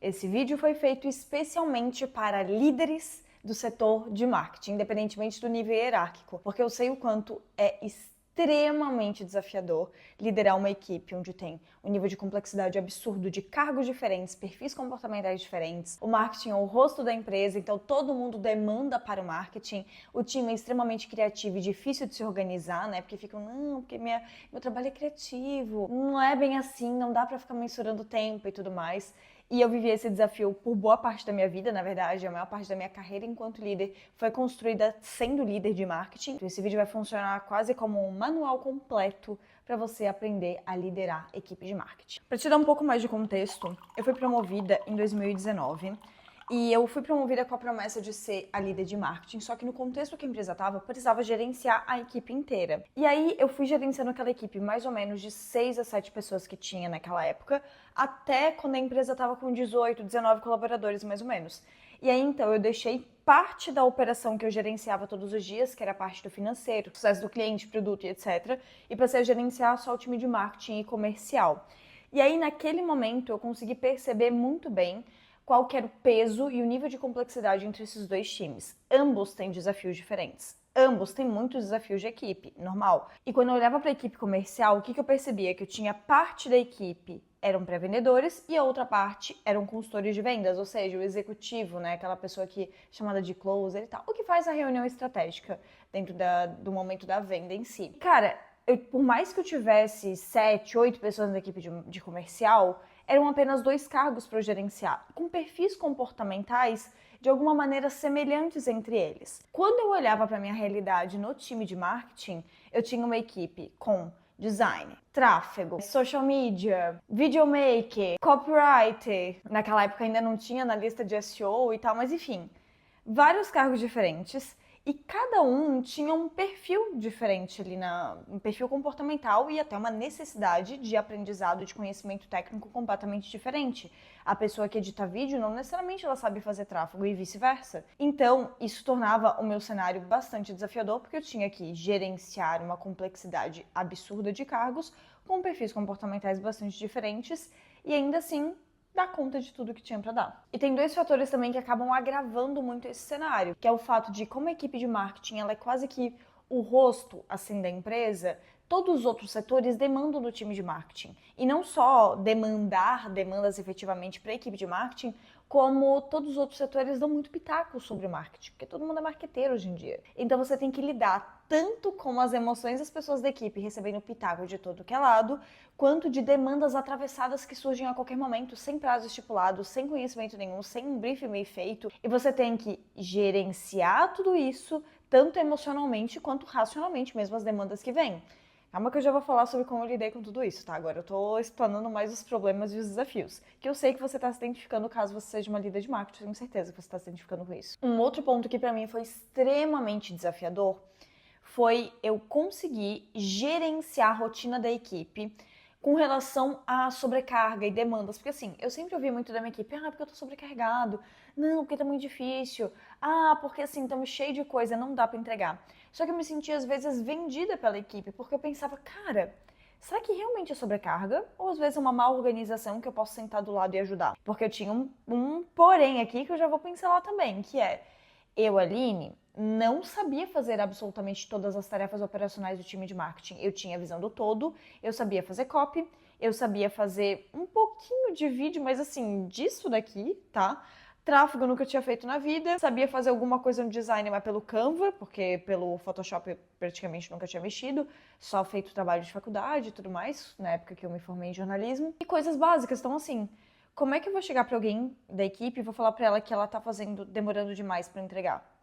Esse vídeo foi feito especialmente para líderes do setor de marketing, independentemente do nível hierárquico, porque eu sei o quanto é extremamente desafiador liderar uma equipe onde tem um nível de complexidade absurdo, de cargos diferentes, perfis comportamentais diferentes. O marketing é o rosto da empresa, então todo mundo demanda para o marketing. O time é extremamente criativo e difícil de se organizar, né? Porque ficam, não, porque meu trabalho é criativo. Não é bem assim, não dá para ficar mensurando tempo e tudo mais. E eu vivi esse desafio por boa parte da minha vida, na verdade, a maior parte da minha carreira enquanto líder foi construída sendo líder de marketing. Então, esse vídeo vai funcionar quase como um manual completo para você aprender a liderar equipe de marketing. Para te dar um pouco mais de contexto, eu fui promovida em 2019 e eu fui promovida com a promessa de ser a líder de marketing, só que no contexto que a empresa estava, precisava gerenciar a equipe inteira. E aí eu fui gerenciando aquela equipe mais ou menos de 6 a 7 pessoas que tinha naquela época, até quando a empresa estava com 18, 19 colaboradores mais ou menos. E aí então eu deixei parte da operação que eu gerenciava todos os dias, que era a parte do financeiro, sucesso do cliente, produto e etc. E passei a gerenciar só o time de marketing e comercial. E aí naquele momento eu consegui perceber muito bem qual que era o peso e o nível de complexidade entre esses dois times. Ambos têm desafios diferentes. Ambos têm muitos desafios de equipe, normal. E quando eu olhava para a equipe comercial, o que eu percebia? Que eu tinha parte da equipe eram pré-vendedores e a outra parte eram consultores de vendas, ou seja, o executivo, né, aquela pessoa que chamada de closer e tal, o que faz a reunião estratégica dentro do momento da venda em si. Cara, por mais que eu tivesse 7, 8 pessoas na equipe de comercial, eram apenas 2 cargos para eu gerenciar, com perfis comportamentais de alguma maneira semelhantes entre eles. Quando eu olhava para a minha realidade no time de marketing, eu tinha uma equipe com design, tráfego, social media, videomaker, copywriter. Naquela época ainda não tinha na lista de SEO e tal, mas enfim, vários cargos diferentes. E cada um tinha um perfil diferente ali, um perfil comportamental e até uma necessidade de aprendizado, de conhecimento técnico completamente diferente. A pessoa que edita vídeo não necessariamente ela sabe fazer tráfego e vice-versa. Então, isso tornava o meu cenário bastante desafiador, porque eu tinha que gerenciar uma complexidade absurda de cargos com perfis comportamentais bastante diferentes e ainda assim dar conta de tudo que tinha para dar. E tem 2 fatores também que acabam agravando muito esse cenário, que é o fato de como a equipe de marketing ela é quase que o rosto assim da empresa, todos os outros setores demandam do time de marketing. E não só demandar demandas efetivamente para a equipe de marketing, como todos os outros setores dão muito pitaco sobre marketing, porque todo mundo é marqueteiro hoje em dia. Então você tem que lidar tanto com as emoções das pessoas da equipe recebendo pitaco de todo que é lado, quanto de demandas atravessadas que surgem a qualquer momento, sem prazo estipulado, sem conhecimento nenhum, sem um briefing bem feito. E você tem que gerenciar tudo isso, tanto emocionalmente quanto racionalmente, mesmo as demandas que vêm. Calma que eu já vou falar sobre como eu lidei com tudo isso, tá? Agora eu tô explanando mais os problemas e os desafios, que eu sei que você tá se identificando caso você seja uma líder de marketing, tenho certeza que você tá se identificando com isso. Um outro ponto que pra mim foi extremamente desafiador foi eu conseguir gerenciar a rotina da equipe com relação à sobrecarga e demandas. Porque assim, eu sempre ouvi muito da minha equipe, porque eu tô sobrecarregado, não, porque tá muito difícil, porque assim, estamos cheio de coisa, não dá pra entregar. Só que eu me sentia às vezes vendida pela equipe, porque eu pensava, cara, será que realmente é sobrecarga? Ou às vezes é uma má organização que eu posso sentar do lado e ajudar? Porque eu tinha um porém aqui que eu já vou pincelar também, que é, eu, Aline, não sabia fazer absolutamente todas as tarefas operacionais do time de marketing. Eu tinha a visão do todo, eu sabia fazer copy, eu sabia fazer um pouquinho de vídeo, mas assim, disso daqui, tá? Tráfego eu nunca tinha feito na vida, sabia fazer alguma coisa no design, mas pelo Canva, porque pelo Photoshop eu praticamente nunca tinha mexido, só feito trabalho de faculdade e tudo mais, na época que eu me formei em jornalismo. E coisas básicas, então assim, como é que eu vou chegar pra alguém da equipe e vou falar pra ela que ela tá demorando demais pra entregar?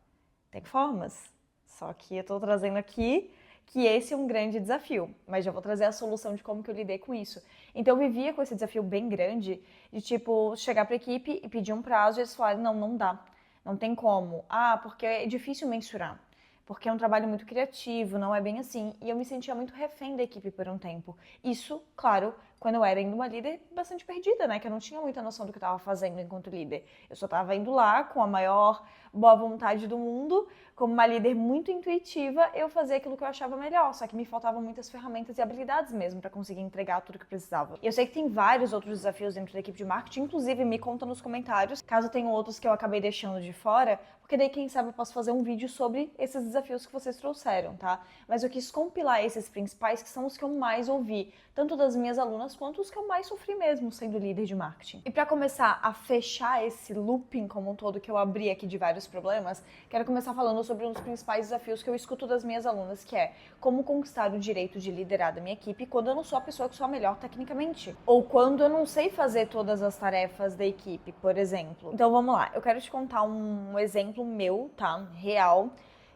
Tem formas. Só que eu tô trazendo aqui que esse é um grande desafio, mas já vou trazer a solução de como que eu lidei com isso. Então eu vivia com esse desafio bem grande de tipo chegar para a equipe e pedir um prazo e eles falarem não dá, não tem como. Porque é difícil mensurar. Porque é um trabalho muito criativo, não é bem assim. E eu me sentia muito refém da equipe por um tempo. Isso, claro, quando eu era ainda uma líder bastante perdida, né? Que eu não tinha muita noção do que eu estava fazendo enquanto líder. Eu só estava indo lá com a maior boa vontade do mundo, como uma líder muito intuitiva, eu fazia aquilo que eu achava melhor, só que me faltavam muitas ferramentas e habilidades mesmo para conseguir entregar tudo que eu precisava. E eu sei que tem vários outros desafios dentro da equipe de marketing, inclusive me conta nos comentários, caso tenham outros que eu acabei deixando de fora, porque daí quem sabe eu posso fazer um vídeo sobre esses desafios que vocês trouxeram, tá? Mas eu quis compilar esses principais, que são os que eu mais ouvi, tanto das minhas alunas quanto os que eu mais sofri mesmo sendo líder de marketing. E para começar a fechar esse looping como um todo que eu abri aqui de vários problemas, quero começar falando sobre um dos principais desafios que eu escuto das minhas alunas, que é como conquistar o direito de liderar da minha equipe quando eu não sou a pessoa que sou a melhor tecnicamente, ou quando eu não sei fazer todas as tarefas da equipe, por exemplo. Então vamos lá, eu quero te contar um exemplo meu, tá? Real,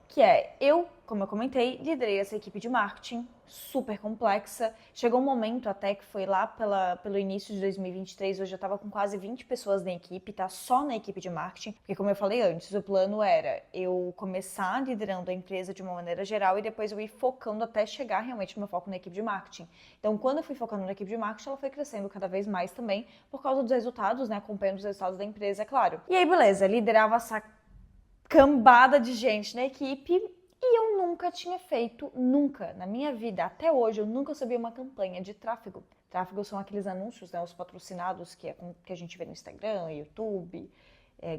que é, como eu comentei, liderei essa equipe de marketing super complexa. Chegou um momento até que foi lá pelo início de 2023, eu já estava com quase 20 pessoas na equipe, tá? Só na equipe de marketing, porque como eu falei antes, o plano era eu começar liderando a empresa de uma maneira geral e depois eu ir focando até chegar realmente no meu foco na equipe de marketing. Então, quando eu fui focando na equipe de marketing, ela foi crescendo cada vez mais também, por causa dos resultados, né? Acompanhando os resultados da empresa, é claro. E aí, beleza, liderava essa cambada de gente na equipe e eu nunca tinha feito, nunca, na minha vida, até hoje, eu nunca sabia uma campanha de tráfego. Tráfego são aqueles anúncios, né, os patrocinados que a gente vê no Instagram, YouTube,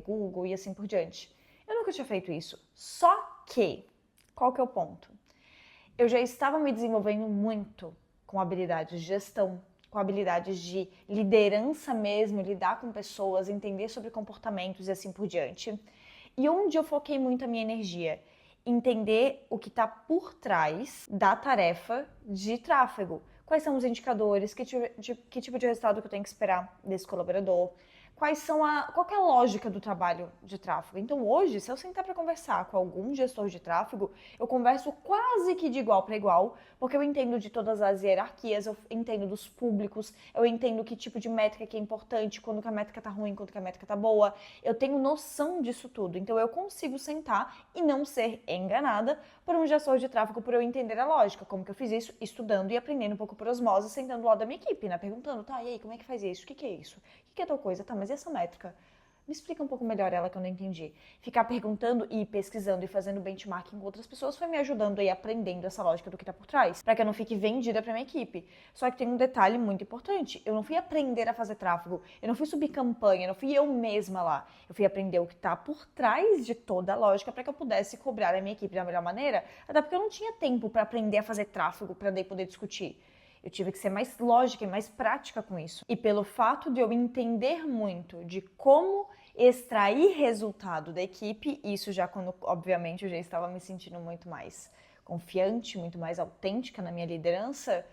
Google e assim por diante. Eu nunca tinha feito isso. Só que, qual que é o ponto? Eu já estava me desenvolvendo muito com habilidades de gestão, com habilidades de liderança mesmo, lidar com pessoas, entender sobre comportamentos e assim por diante. E onde eu foquei muito a minha energia? Entender o que está por trás da tarefa de tráfego. Quais são os indicadores, que tipo de resultado que eu tenho que esperar desse colaborador, qual que é a lógica do trabalho de tráfego. Então hoje, se eu sentar para conversar com algum gestor de tráfego, eu converso quase que de igual para igual, porque eu entendo de todas as hierarquias, eu entendo dos públicos, eu entendo que tipo de métrica que é importante, quando que a métrica tá ruim, quando que a métrica tá boa, eu tenho noção disso tudo. Então eu consigo sentar e não ser enganada por um gestor de tráfego, por eu entender a lógica, como que eu fiz isso, estudando e aprendendo um pouco por osmose, sentando lá da minha equipe, né, perguntando, tá, e aí, como é que faz isso? O que é isso? O que é tal coisa? Tá, mas e essa métrica? Me explica um pouco melhor ela que eu não entendi. Ficar perguntando e pesquisando e fazendo benchmarking com outras pessoas foi me ajudando a ir aprendendo essa lógica do que tá por trás, para que eu não fique vendida pra minha equipe. Só que tem um detalhe muito importante. Eu não fui aprender a fazer tráfego, eu não fui subir campanha, não fui eu mesma lá. Eu fui aprender o que tá por trás de toda a lógica para que eu pudesse cobrar a minha equipe da melhor maneira, até porque eu não tinha tempo para aprender a fazer tráfego para daí poder discutir. Eu tive que ser mais lógica e mais prática com isso. E pelo fato de eu entender muito de como extrair resultado da equipe, isso já quando, obviamente, eu já estava me sentindo muito mais confiante, muito mais autêntica na minha liderança,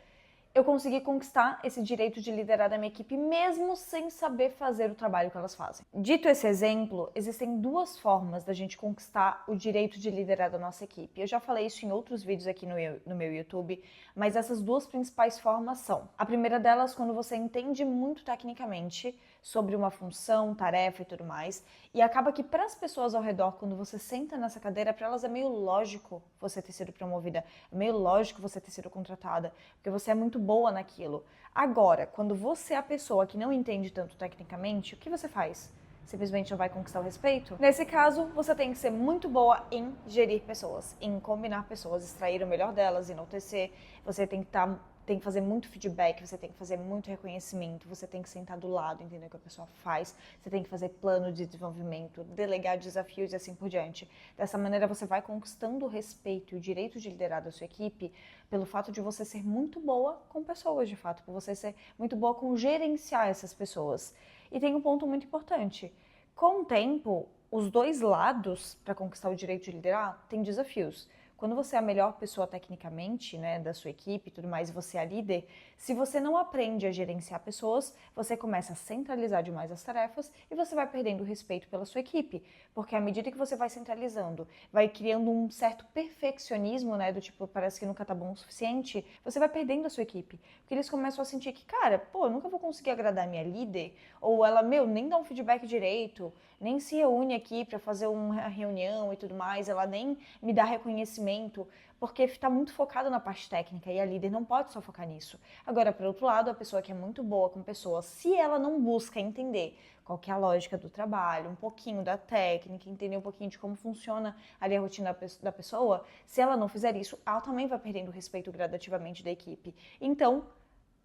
eu consegui conquistar esse direito de liderar da minha equipe mesmo sem saber fazer o trabalho que elas fazem. Dito esse exemplo, existem duas formas da gente conquistar o direito de liderar da nossa equipe. Eu já falei isso em outros vídeos aqui no meu YouTube, mas essas duas principais formas são: a primeira delas, quando você entende muito tecnicamente sobre uma função, tarefa e tudo mais, e acaba que para as pessoas ao redor, quando você senta nessa cadeira, para elas é meio lógico você ter sido promovida, é meio lógico você ter sido contratada, porque você é muito boa naquilo. Agora, quando você é a pessoa que não entende tanto tecnicamente, o que você faz? Simplesmente não vai conquistar o respeito? Nesse caso, você tem que ser muito boa em gerir pessoas, em combinar pessoas, extrair o melhor delas, enaltecer. Você tem que fazer muito feedback, você tem que fazer muito reconhecimento, você tem que sentar do lado, entender o que a pessoa faz, você tem que fazer plano de desenvolvimento, delegar desafios e assim por diante. Dessa maneira, você vai conquistando o respeito e o direito de liderar da sua equipe pelo fato de você ser muito boa com pessoas, de fato, por você ser muito boa com gerenciar essas pessoas. E tem um ponto muito importante. Com o tempo, os dois lados, para conquistar o direito de liderar, têm desafios. Quando você é a melhor pessoa tecnicamente, né, da sua equipe e tudo mais, você é a líder, se você não aprende a gerenciar pessoas, você começa a centralizar demais as tarefas e você vai perdendo o respeito pela sua equipe. Porque à medida que você vai centralizando, vai criando um certo perfeccionismo, né, do tipo, parece que nunca tá bom o suficiente, você vai perdendo a sua equipe. Porque eles começam a sentir que, cara, eu nunca vou conseguir agradar a minha líder, ou ela, nem dá um feedback direito, nem se reúne aqui para fazer uma reunião e tudo mais, ela nem me dá reconhecimento crescimento, porque está muito focado na parte técnica e a líder não pode só focar nisso. Agora, por outro lado, a pessoa que é muito boa com pessoas, se ela não busca entender qual que é a lógica do trabalho, um pouquinho da técnica, entender um pouquinho de como funciona ali a rotina da pessoa, se ela não fizer isso, ela também vai perdendo o respeito gradativamente da equipe. Então,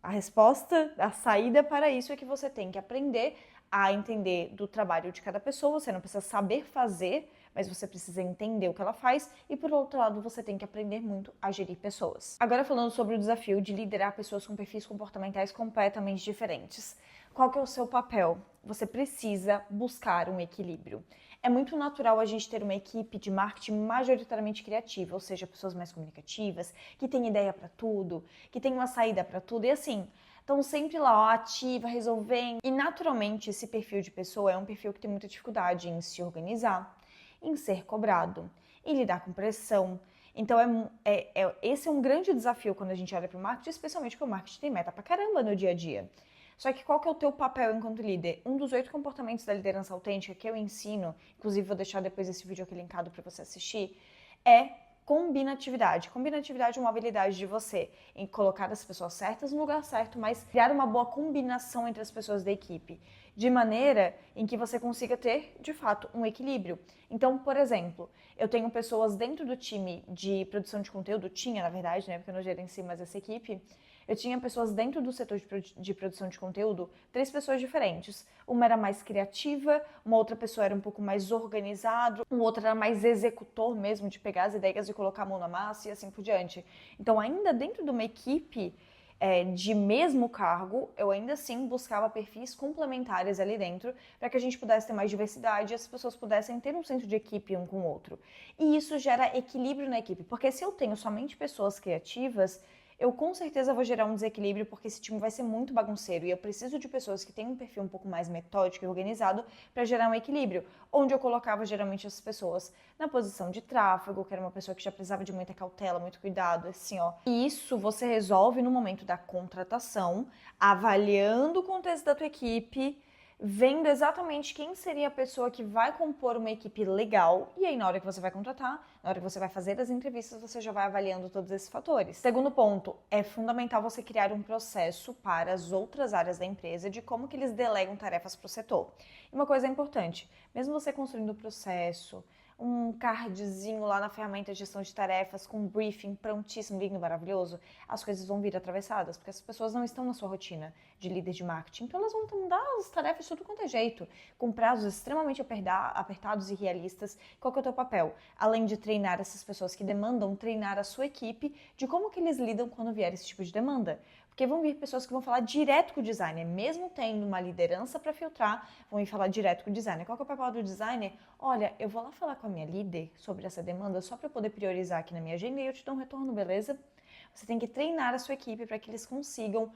a resposta, a saída para isso é que você tem que aprender a entender do trabalho de cada pessoa. Você não precisa saber fazer, mas você precisa entender o que ela faz. E por outro lado, você tem que aprender muito a gerir pessoas. Agora falando sobre o desafio de liderar pessoas com perfis comportamentais completamente diferentes. Qual que é o seu papel? Você precisa buscar um equilíbrio. É muito natural a gente ter uma equipe de marketing majoritariamente criativa, ou seja, pessoas mais comunicativas, que têm ideia para tudo, que têm uma saída para tudo e assim, estão sempre lá, ó, ativa, resolvendo. E naturalmente esse perfil de pessoa é um perfil que tem muita dificuldade em se organizar, em ser cobrado, em lidar com pressão. Então esse é um grande desafio quando a gente olha para o marketing, especialmente porque o marketing tem meta pra caramba no dia a dia. Só que qual que é o teu papel enquanto líder? Um dos 8 comportamentos da liderança autêntica que eu ensino, inclusive vou deixar depois esse vídeo aqui linkado para você assistir, é combinatividade. Combinatividade é uma habilidade de você em colocar as pessoas certas no lugar certo, mas criar uma boa combinação entre as pessoas da equipe, de maneira em que você consiga ter, de fato, um equilíbrio. Então, por exemplo, eu tenho pessoas dentro do time de produção de conteúdo, tinha, na verdade, né, porque eu não gerencio mais essa equipe. Eu tinha pessoas dentro do setor de produção de conteúdo, 3 pessoas diferentes. Uma era mais criativa, uma outra pessoa era um pouco mais organizado, um outro era mais executor mesmo, de pegar as ideias e colocar a mão na massa e assim por diante. Então, ainda dentro de uma equipe de mesmo cargo, eu ainda assim buscava perfis complementares ali dentro, para que a gente pudesse ter mais diversidade e as pessoas pudessem ter um senso de equipe um com o outro. E isso gera equilíbrio na equipe, porque se eu tenho somente pessoas criativas, eu com certeza vou gerar um desequilíbrio porque esse time vai ser muito bagunceiro e eu preciso de pessoas que tenham um perfil um pouco mais metódico e organizado para gerar um equilíbrio, onde eu colocava geralmente essas pessoas na posição de tráfego, que era uma pessoa que já precisava de muita cautela, muito cuidado, assim, ó. E isso você resolve no momento da contratação, avaliando o contexto da tua equipe, vendo exatamente quem seria a pessoa que vai compor uma equipe legal, e aí na hora que você vai contratar, na hora que você vai fazer as entrevistas, você já vai avaliando todos esses fatores. Segundo ponto, é fundamental você criar um processo para as outras áreas da empresa de como que eles delegam tarefas para o setor. E uma coisa importante, mesmo você construindo o processo, um cardzinho lá na ferramenta de gestão de tarefas com um briefing prontíssimo, lindo, maravilhoso, as coisas vão vir atravessadas, porque as pessoas não estão na sua rotina de líder de marketing, então elas vão mudar as tarefas de tudo quanto é jeito, com prazos extremamente apertados e realistas. Qual que é o teu papel? Além de treinar essas pessoas que demandam, treinar a sua equipe de como que eles lidam quando vier esse tipo de demanda. Porque vão vir pessoas que vão falar direto com o designer, mesmo tendo uma liderança para filtrar, vão ir falar direto com o designer. Qual que é o papel do designer? Olha, eu vou lá falar com a minha líder sobre essa demanda só para poder priorizar aqui na minha agenda e eu te dou um retorno, beleza? Você tem que treinar a sua equipe para que eles consigam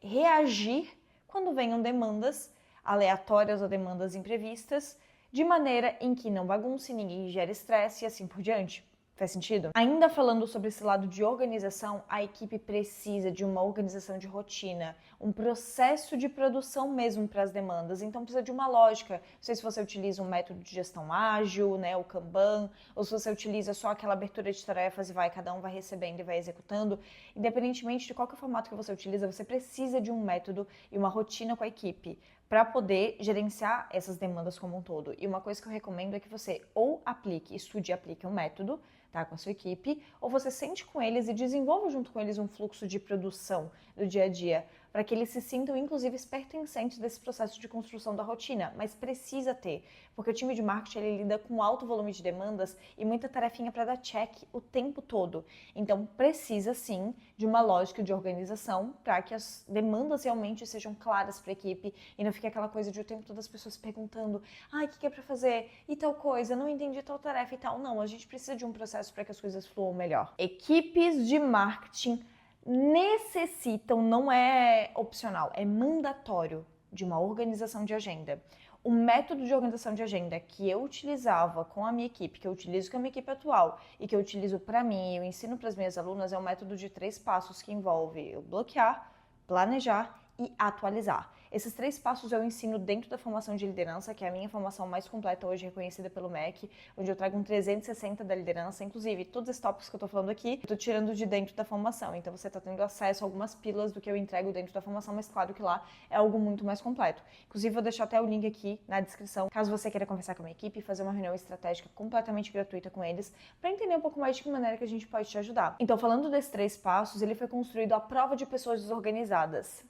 reagir quando venham demandas aleatórias ou demandas imprevistas, de maneira em que não bagunce, ninguém gere estresse e assim por diante. Faz sentido? Ainda falando sobre esse lado de organização, a equipe precisa de uma organização de rotina, um processo de produção mesmo para as demandas, então precisa de uma lógica. Não sei se você utiliza um método de gestão ágil, né, o Kanban, ou se você utiliza só aquela abertura de tarefas e cada um vai recebendo e vai executando. Independentemente de qual que é o formato que você utiliza, você precisa de um método e uma rotina com a equipe para poder gerenciar essas demandas como um todo. E uma coisa que eu recomendo é que você ou estude e aplique um método, tá, com a sua equipe, ou você sente com eles e desenvolva junto com eles um fluxo de produção do dia a dia, para que eles se sintam, inclusive, pertencentes desse processo de construção da rotina, mas precisa ter, porque o time de marketing ele lida com alto volume de demandas e muita tarefinha para dar check o tempo todo. Então, precisa sim de uma lógica de organização para que as demandas realmente sejam claras para a equipe e não fique aquela coisa de o tempo todo as pessoas perguntando: o que é para fazer? E tal coisa, não entendi tal tarefa e tal. Não, a gente precisa de um processo para que as coisas fluam melhor. Equipes de marketing necessitam, não é opcional, é mandatório, de uma organização de agenda. O método de organização de agenda que eu utilizava com a minha equipe, que eu utilizo com a minha equipe atual e que eu utilizo para mim e eu ensino para as minhas alunas é um método de 3 passos que envolve eu bloquear, planejar e atualizar. Esses 3 passos eu ensino dentro da formação de liderança, que é a minha formação mais completa hoje, reconhecida pelo MEC, onde eu trago um 360 da liderança. Inclusive, todos esses tópicos que eu tô falando aqui, eu tô tirando de dentro da formação. Então, você tá tendo acesso a algumas pílulas do que eu entrego dentro da formação, mas claro que lá é algo muito mais completo. Inclusive, vou deixar até o link aqui na descrição, caso você queira conversar com a minha equipe e fazer uma reunião estratégica completamente gratuita com eles, para entender um pouco mais de que maneira que a gente pode te ajudar. Então, falando desses 3 passos, ele foi construído à prova de pessoas desorganizadas.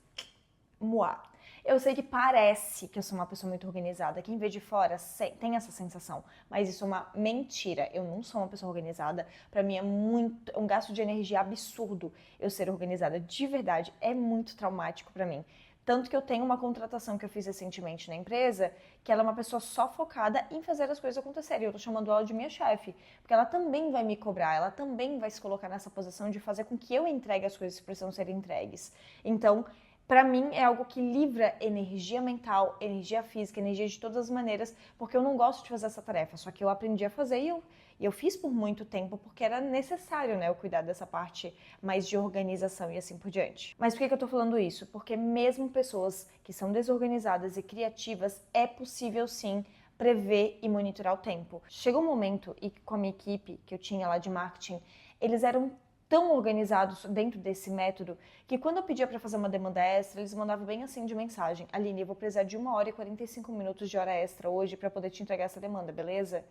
Muá. Eu sei que parece que eu sou uma pessoa muito organizada. Quem vê de fora tem essa sensação, mas isso é uma mentira. Eu não sou uma pessoa organizada. Pra mim é um gasto de energia absurdo eu ser organizada. De verdade, é muito traumático pra mim. Tanto que eu tenho uma contratação que eu fiz recentemente na empresa, que ela é uma pessoa só focada em fazer as coisas acontecerem. Eu tô chamando ela de minha chefe, porque ela também vai me cobrar, ela também vai se colocar nessa posição de fazer com que eu entregue as coisas que precisam ser entregues. Então, pra mim é algo que livra energia mental, energia física, energia de todas as maneiras, porque eu não gosto de fazer essa tarefa, só que eu aprendi a fazer e eu fiz por muito tempo, porque era necessário, né, eu cuidar dessa parte mais de organização e assim por diante. Mas por que eu tô falando isso? Porque mesmo pessoas que são desorganizadas e criativas, é possível sim prever e monitorar o tempo. Chegou um momento, e com a minha equipe que eu tinha lá de marketing, eles eram tão organizados dentro desse método que quando eu pedia para fazer uma demanda extra, eles mandavam bem assim de mensagem: Aline, eu vou precisar de 1h45 de hora extra hoje para poder te entregar essa demanda, beleza?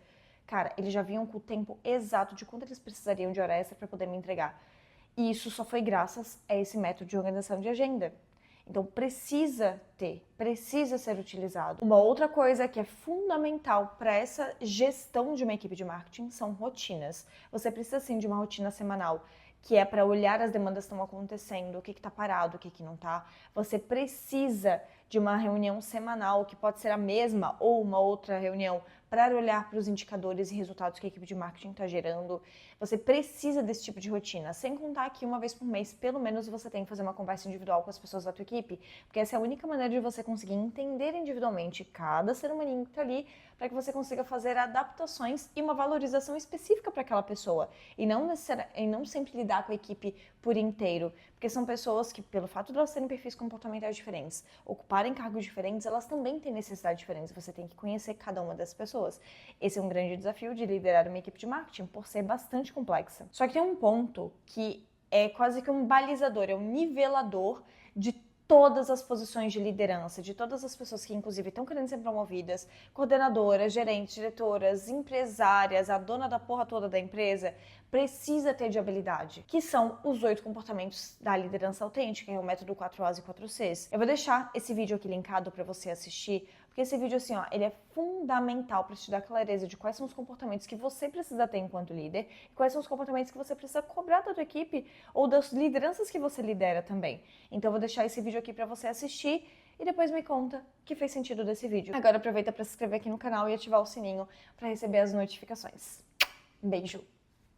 Cara, eles já vinham com o tempo exato de quanto eles precisariam de hora extra para poder me entregar. E isso só foi graças a esse método de organização de agenda. Então precisa ser utilizado. Uma outra coisa que é fundamental para essa gestão de uma equipe de marketing são rotinas. Você precisa sim de uma rotina semanal, que é para olhar as demandas que estão acontecendo, o que está parado, o que não está. Você precisa de uma reunião semanal, que pode ser a mesma ou uma outra reunião, para olhar para os indicadores e resultados que a equipe de marketing está gerando. Você precisa desse tipo de rotina, sem contar que uma vez por mês, pelo menos, você tem que fazer uma conversa individual com as pessoas da tua equipe, porque essa é a única maneira de você conseguir entender individualmente cada ser humaninho que está ali, para que você consiga fazer adaptações e uma valorização específica para aquela pessoa, e não sempre lidar com a equipe por inteiro, porque são pessoas que, pelo fato de elas terem perfis comportamentais diferentes, ocuparem cargos diferentes, elas também têm necessidades diferentes, você tem que conhecer cada uma dessas pessoas. Esse é um grande desafio de liderar uma equipe de marketing, por ser bastante complexa. Só que tem um ponto que é quase que um balizador, é um nivelador de todas as posições de liderança, de todas as pessoas que inclusive estão querendo ser promovidas, coordenadoras, gerentes, diretoras, empresárias, a dona da porra toda da empresa, precisa ter de habilidade, que são os 8 comportamentos da liderança autêntica, que é o método 4As e 4Cs. Eu vou deixar esse vídeo aqui linkado para você assistir, porque esse vídeo, assim, ó, ele é fundamental para te dar clareza de quais são os comportamentos que você precisa ter enquanto líder e quais são os comportamentos que você precisa cobrar da tua equipe ou das lideranças que você lidera também. Então, eu vou deixar esse vídeo aqui para você assistir e depois me conta o que fez sentido desse vídeo. Agora aproveita para se inscrever aqui no canal e ativar o sininho para receber as notificações. Beijo!